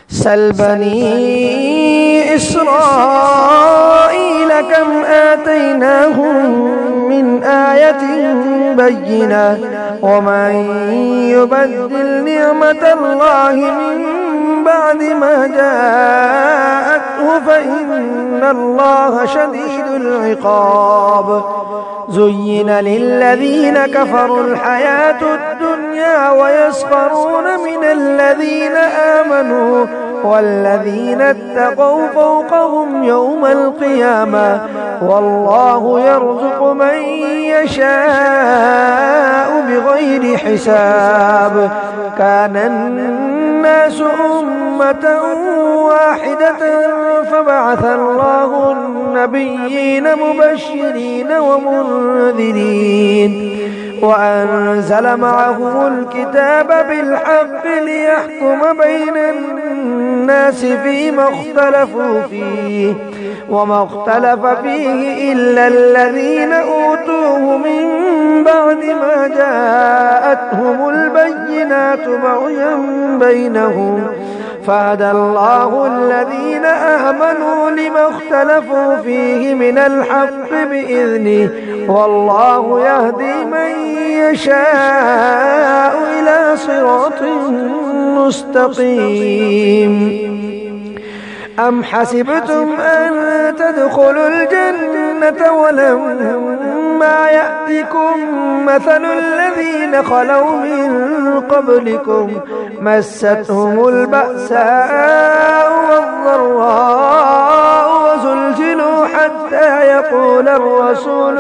سل بني إسرائيل كم آتيناهم من آية بينة ومن يبدل نعمة الله من بعد ما جاءته فإن الله شديد العقاب. زين للذين كفروا الحياة الدنيا ويسخرون من الذين آمنوا والذين اتقوا فوقهم يوم القيامة والله يرزق من يشاء بغير حساب. كان الناس أمة واحدة فبعث الله النبيين مبشرين ومنذرين وأنزل معهم الكتاب بالحق ليحكم بين الناس فيما اختلفوا فيه وما اختلف فيه إلا الذين أوتوه من بعد ما جاءتهم البينات بغيا بينهم فهدى الله الذين آمنوا لما اختلفوا فيه من الحق بإذنه والله يهدي من يشاء إلى صراط مستقيم. أم حسبتم أن تدخلوا الجنة ولما يأتكم مثل الذين خلوا من قبلكم مستهم البأساء والضراء وزلزلوا حتى يقول الرسول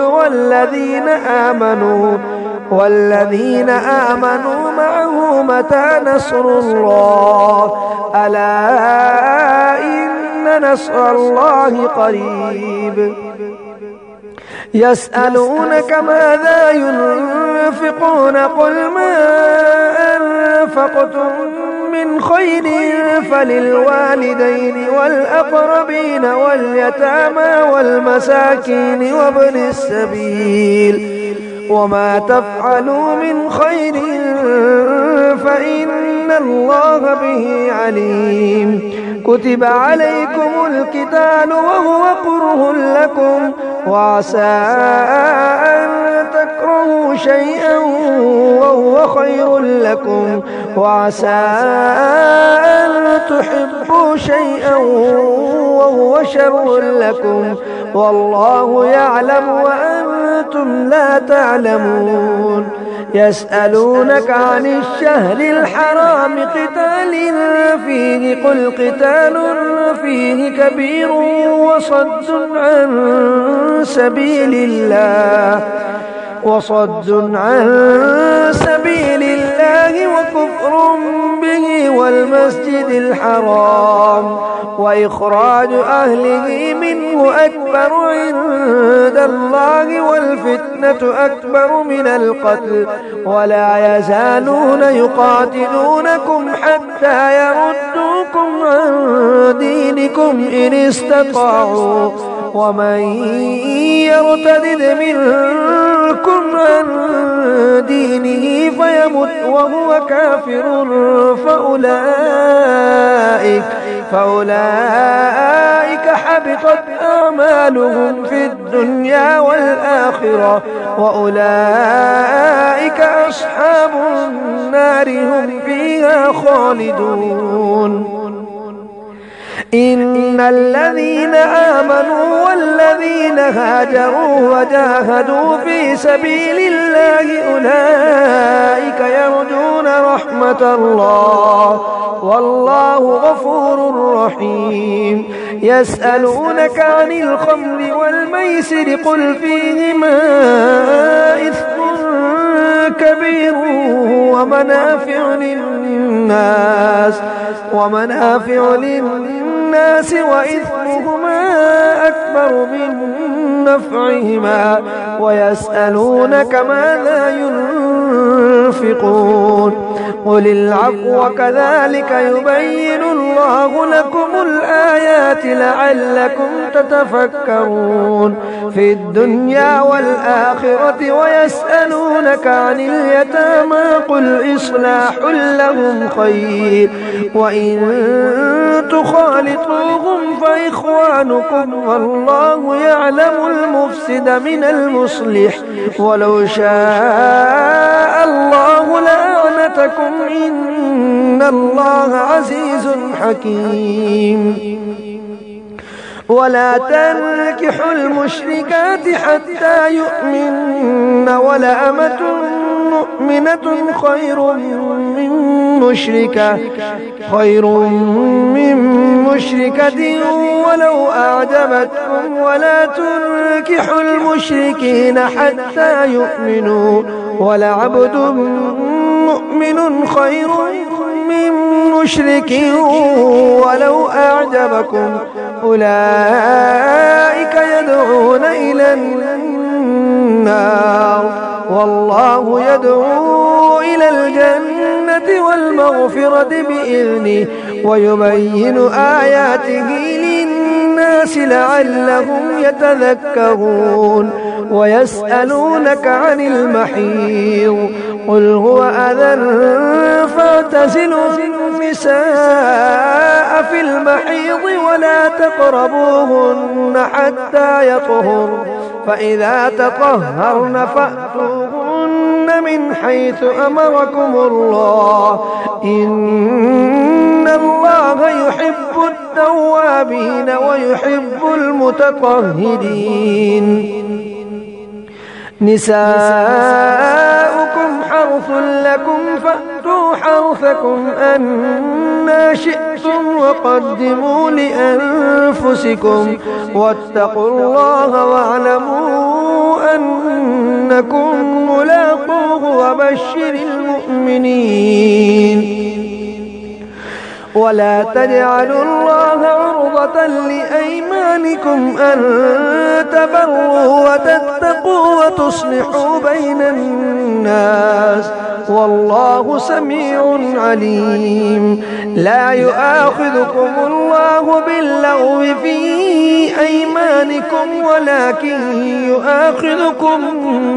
والذين آمنوا معه متى نصر الله ألا إن نصر الله قريب. يسألونك ماذا ينفقون قل ما أنفقتم من خير فللوالدين والأقربين واليتامى والمساكين وابن السبيل وما تفعلوا من خير فإن الله به عليم. كتب عليكم القتال وهو كره لكم وعسى أن تكرهوا شيئا وهو خير لكم وعسى أن تحبوا شيئا وهو شر لكم والله يعلم وأنتم لا تعلمون. يسألونك عن الشهر الحرام قتال فيه قل قتال فيه كبير وصد عن سبيل الله وكفر به والمسجد الحرام وإخراج أهله منه أكبر عند الله والفتنة أكبر من القتل ولا يزالون يقاتلونكم حتى يردوكم عن دينكم إن استطاعوا ومن يرتد منكم عن دينه فيمت وهو كافر فأولئك حبطت أعمالهم في الدنيا والآخرة وأولئك أصحاب النار هم فيها خالدون. إن الذين آمنوا والذين هاجروا وجاهدوا في سبيل الله أولئك يرجون رحمة الله والله غفور رحيم. يسألونك عن الخمر والميسر قل فيهما إثم كبير ومنافع للناس وإثمهما أكبر من نفعهما ويسألونك ماذا ينفقون قل العفو كذلك يبين الله لكم الآيات لعلكم تتفكرون في الدنيا والآخرة ويسألونك عن اليتامى قل إصلاح لهم خير وإن تخالطوهم فإخوانكم والله يعلم المفسد من المصلح ولو شاء الله لأعنتكم إن الله عزيز حكيم ولا تنكحوا المشركات حتى يؤمن ولأمة مؤمنة خير من مشركة ولو أعجبتكم ولا تنكحوا المشركين حتى يؤمنوا ولعبد مؤمن خير من مشرك ولو أعجبكم أولئك يدعون إلى النار والله يدعو إلى الجنة والمغفرة بإذنه ويبين آياته للناس لعلهم يتذكرون ويسألونك عن المحيض قل هو أذى فاعتزلوا النساء في المحيض ولا تقربوهن حتى يطهرن فإذا تطهرن فأتوهن من حيث أمركم الله إن الله يحب التوابين ويحب المتطهرين نساؤكم حرث لكم فأتوا حرثكم أنى شئتم وقدموا لأنفسكم واتقوا الله واعلموا أنكم ملاقوه وبشر المؤمنين ولا تجعلوا الله عرضة لأيمانكم أن تبروا وتتقوا وتصلحوا بين الناس والله سميع عليم لا يؤاخذكم الله باللغو في أيمانكم ولكن يؤاخذكم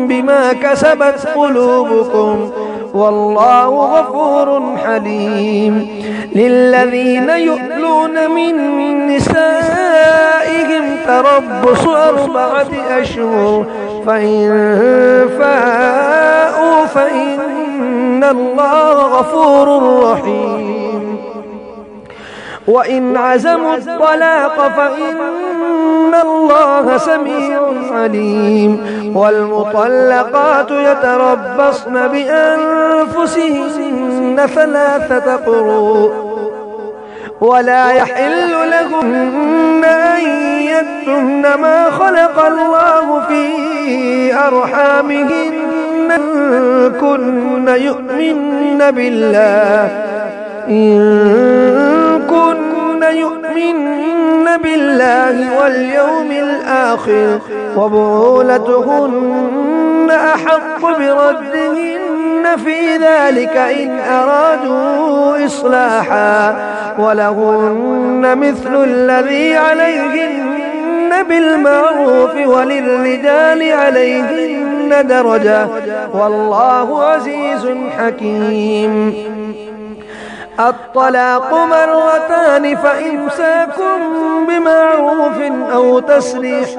بما كسبت قلوبكم والله غفور حليم للذين يؤلون من نسائهم تربص 4 أشهر فإن فاءوا فإن الله غفور رحيم وإن عزموا الطلاق فإن الله سميع عليم والمطلقات يتربصن بأنفسهن 3 قروء ولا يحل لهن أن يكتمن ما خلق الله في أرحامهن إن كن يؤمن بالله واليوم الآخر وبعولتهن أحق بردهن في ذلك إن أرادوا إصلاحا ولهن مثل الذي عليهن بالمعروف وللرجال عليهن درجة والله عزيز حكيم الطلاق 2 فإمساك بمعروف أو تسريح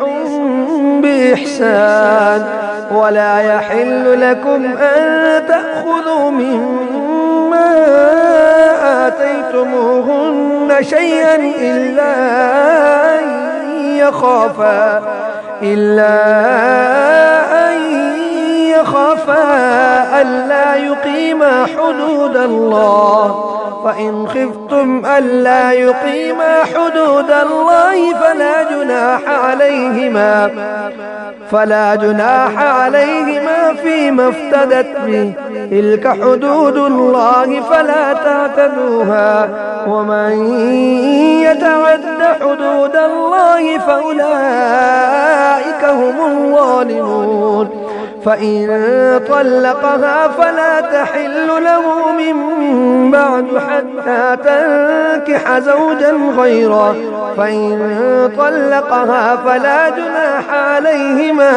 بإحسان ولا يحل لكم أن تأخذوا مما آتيتموهن شيئا إلا أن يخافا ألا يقيما حدود الله فإن خفتم ألا يقيما حدود الله فلا جناح عليهما فيما افتدت به، تلك حدود الله فلا تعتدوها، ومن يتعد حدود الله فأولئك هم الظالمون. فإن طلقها فلا تحل له من بعد حتى تنكح زوجا غيره، فإن طلقها فلا جناح عليهما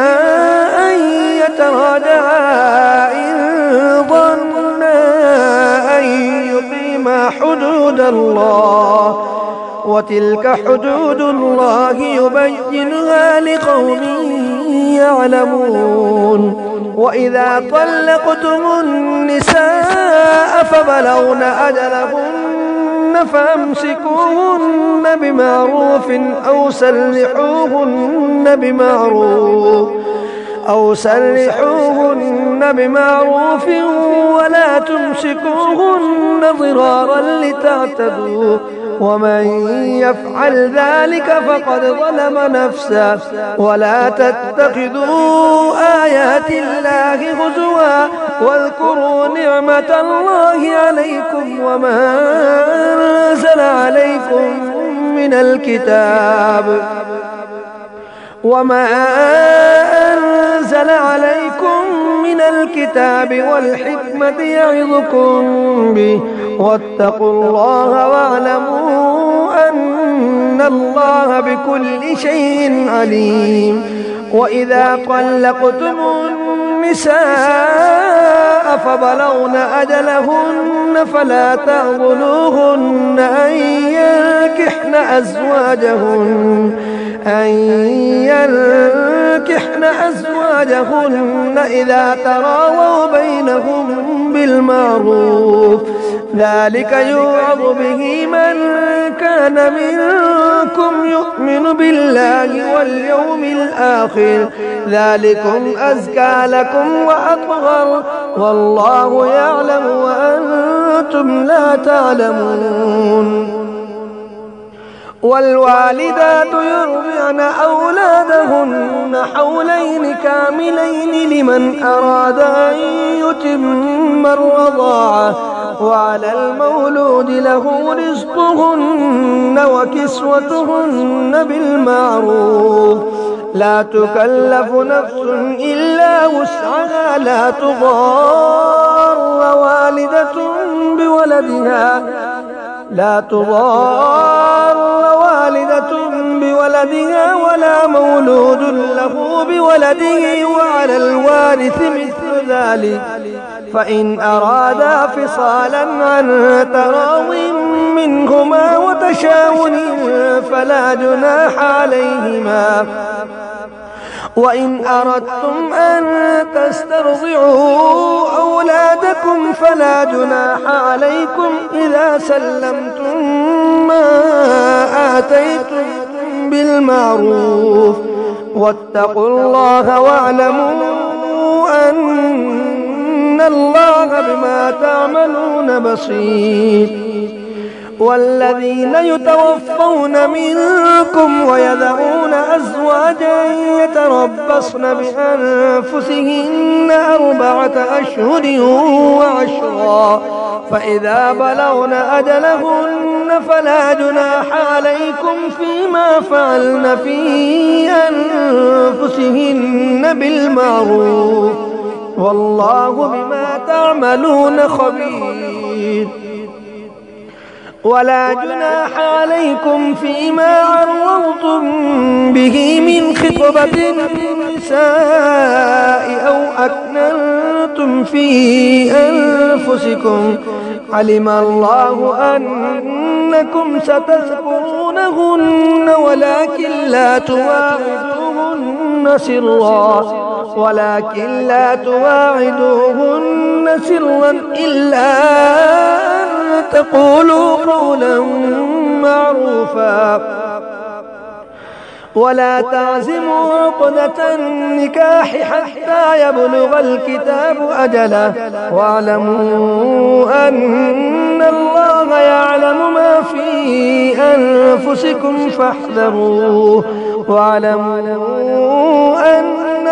أن يتراجعا إن ظنا أن يقيما حدود الله، وتلك حدود الله يبينها لقوم يعلمون. وإذا طلقتم النساء فبلغن أجلهن فأمسكوهن بمعروف أو سرحوهن بمعروف ولا تمسكوهن ضرارا لتعتدوا، ومن يفعل ذلك فقد ظلم نفسه. ولا تتخذوا آيات الله هزوا واذكروا نعمة الله عليكم وما أنزل عليكم من الكتاب والحكمة يعظكم به، واتقوا الله واعلموا أن الله بكل شيء عليم. وإذا طلقتم النساء فبلغن أجلهن فلا تعضلوهن أن ينكحن أزواجهن إذا تراضوا بينهم بالمعروف، ذلك يوعظ به من كان منكم يؤمن بالله واليوم الآخر، ذلكم أزكى لكم وأطهر، والله يعلم وأنتم لا تعلمون. والوالدات يرضعن أولادهن حولين كاملين لمن أراد أن يتم الرضاعة، وعلى المولود له رزقهن وكسوتهن بالمعروف، لا تكلف نفس إلا وسعها، لا تضار والدة بولدها ولا مولود له بولده، وعلى الوارث مثل ذلك، فإن أرادا فصالا عن تراض منهما وتشاور فلا جناح عليهما. وإن أردتم أن تسترضعوا أولادكم فلا جناح عليكم إذا سلمتم ما آتيتم بالمعروف، واتقوا الله واعلموا أن الله بما تعملون بصير. والذين يتوفون منكم ويذرون أزواجا يتربصن بأنفسهن 4 أشهر وعشرا، فإذا بلغن أجلهن فلا جناح عليكم فيما فعلن في أنفسهن بالمعروف، والله بما تعملون خبير. ولا جناح عليكم فيما عرضتم به من خطبة النساء أو أكننتم في أنفسكم، علم الله أنكم ستذكرونهن ولكن لا تواعدوهن سرا إلا تقولوا قولا معروفا، ولا تعزموا عقدة النكاح حتى يبلغ الكتاب أجله، واعلموا أن الله يعلم ما في أنفسكم فاحذروه، واعلموا أن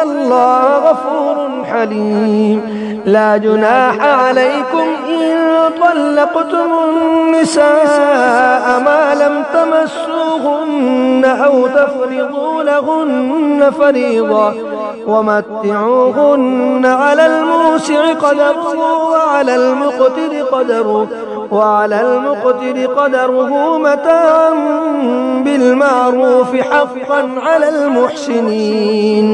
الله غفور حليم. لا جناح عليكم إن طلقتم النساء ما لم تمسوهن أو تفرضوا لهن فريضة ومتعوهن على الموسع قدره وعلى المقتر قدره متاعا بالمعروف حقا على المحسنين.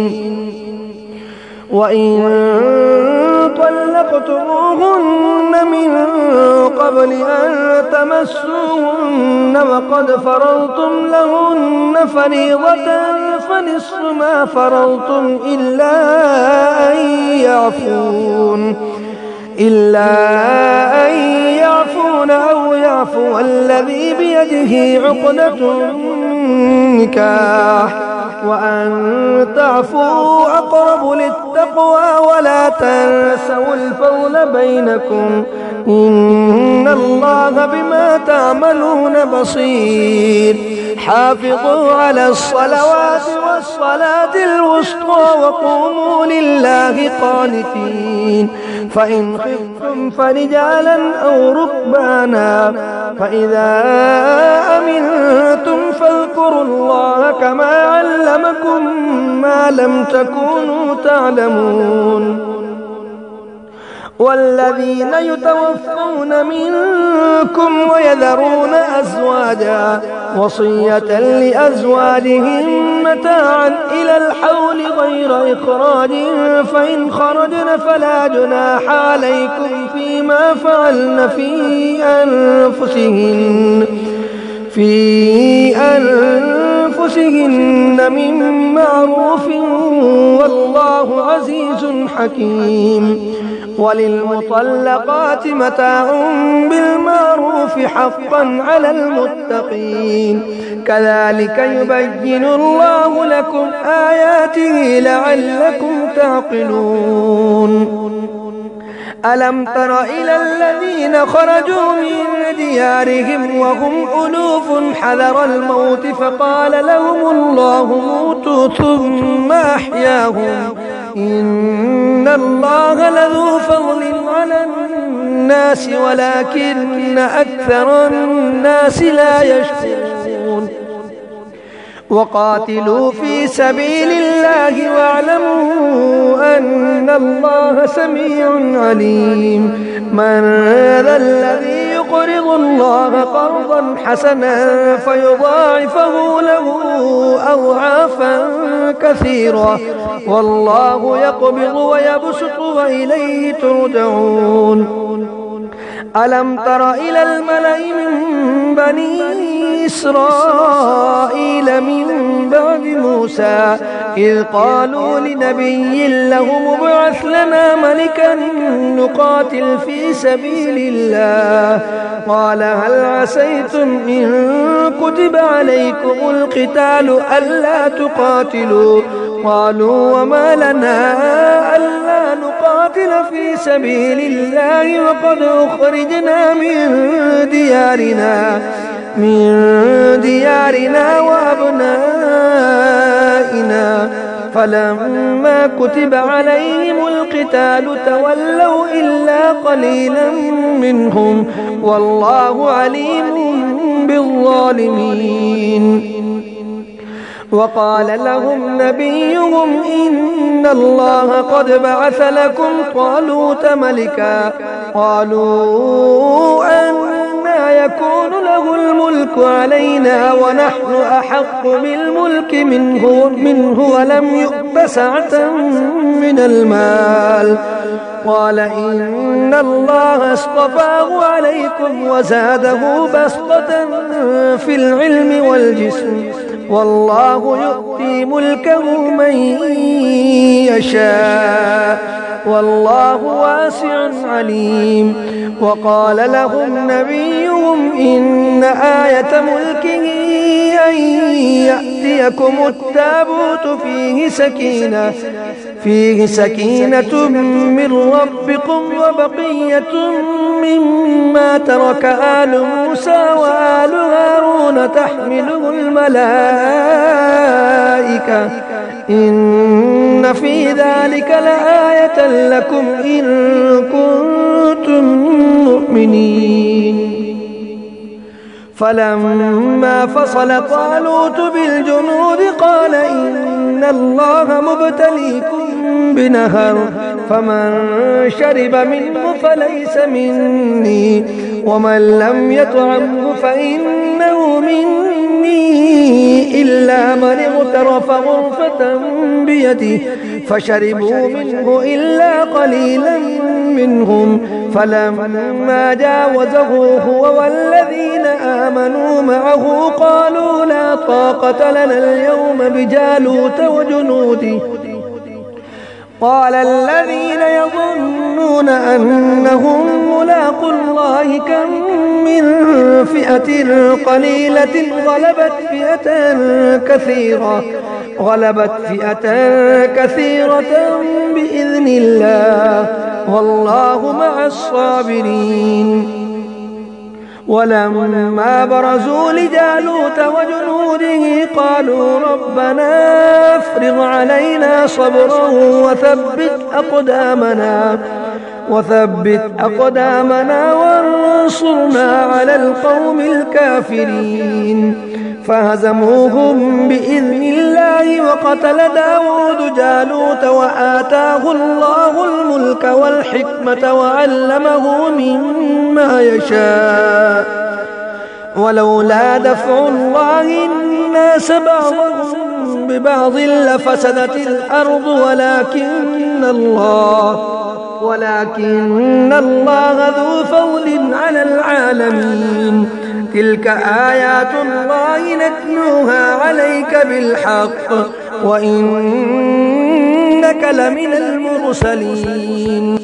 وإن طلقتموهن من قبل أن تمسوهن وقد فرضتم لهن فريضة فنصف ما فرضتم إلا أن يعفون أو يعفو الذي بيده عقدة النكاح وأن تعفوا أقرب للتقوى ولا تنسوا الفضل بينكم إن الله بما تعملون بصير. حافظوا على الصلوات والصلاة الوسطى وقوموا لله قانتين. فإن خفتم فرجالا أو ركبانا فإذا أمنتم فاذكروا الله كما علمكم ما لم تكونوا تعلمون. والذين يتوفون منكم ويذرون أزواجا وصية لأزواجهم متاعا إلى الحول غير إخراج فإن خرجن فلا جناح عليكم فيما فعلن في أنفسهن من معروف والله عزيز حكيم. وللمطلقات متاع بالمعروف حقا على المتقين. كذلك يبين الله لكم آياته لعلكم تعقلون. ألم تر إلى الذين خرجوا من ديارهم وهم ألوف حذر الموت فقال لهم الله موتوا ثم أحياهم إن الله لذو فضل على الناس ولكن أكثر الناس لا يشكرون. وقاتلوا في سبيل الله واعلموا أن الله سميع عليم. من ذا الذي يقرض الله قرضا حسنا فيضاعفه له أضعافا كثيرة والله يقبض ويبسط وإليه ترجعون. ألم تر إلى الملأ من بني إسرائيل من بعد موسى إذ قالوا لنبي له ابعث لنا ملكا نقاتل في سبيل الله قال هل عسيتم إن كتب عليكم القتال ألا تقاتلوا قالوا وما لنا ألا نقاتل في سبيل الله وقد أخرجنا من ديارنا وأبنائنا فلما كتب عليهم القتال تولوا إلا قليلا منهم والله عليم بالظالمين. وقال لهم نبيهم إن الله قد بعث لكم طالوت ملكا قالوا أنى يكون له الملك علينا ونحن أحق بالملك منه ولم يؤت سعة من المال قال إن الله اصطفاه عليكم وزاده بسطة في العلم والجسم والله يؤتي ملكه من يشاء والله واسع عليم. وقال لهم نبيهم إن آية ملكه أن يأتيكم التابوت فيه سكينة من ربكم وبقية مما ترك آل موسى وآل هارون تحمله الملائكة إن في ذلك لآية لكم إن كنتم مؤمنين. فلما فصل طالوت بالجنود قال إن الله مبتليكم بنهر فمن شرب منه فليس مني ومن لم يطعمه فإنه مني إلا من اغترف غرفة بيده فشربوا منه إلا قليلا منهم. فلما جاوزه هو والذين آمنوا معه قالوا لا طاقة لنا اليوم بجالوت وجنوده. قال الذين يظنون أنهم ملاقو الله كم من فئة قليلة غلبت فئة كثيرة بإذن الله والله مع الصابرين. ولما برزوا لجالوت وجنوده قالوا ربنا افرغ علينا صبرا وثبت أقدامنا وانصرنا على القوم الكافرين. فهزموهم بإذن الله وقتل داود جالوت وآتاه الله الملك والحكمة وعلمه مما يشاء ولولا دفع الله الناس بعضهم ببعض لفسدت الأرض ولكن الله ذو فضل على العالمين. تلك آيات الله نتلوها عليك بالحق وإنك لمن المرسلين.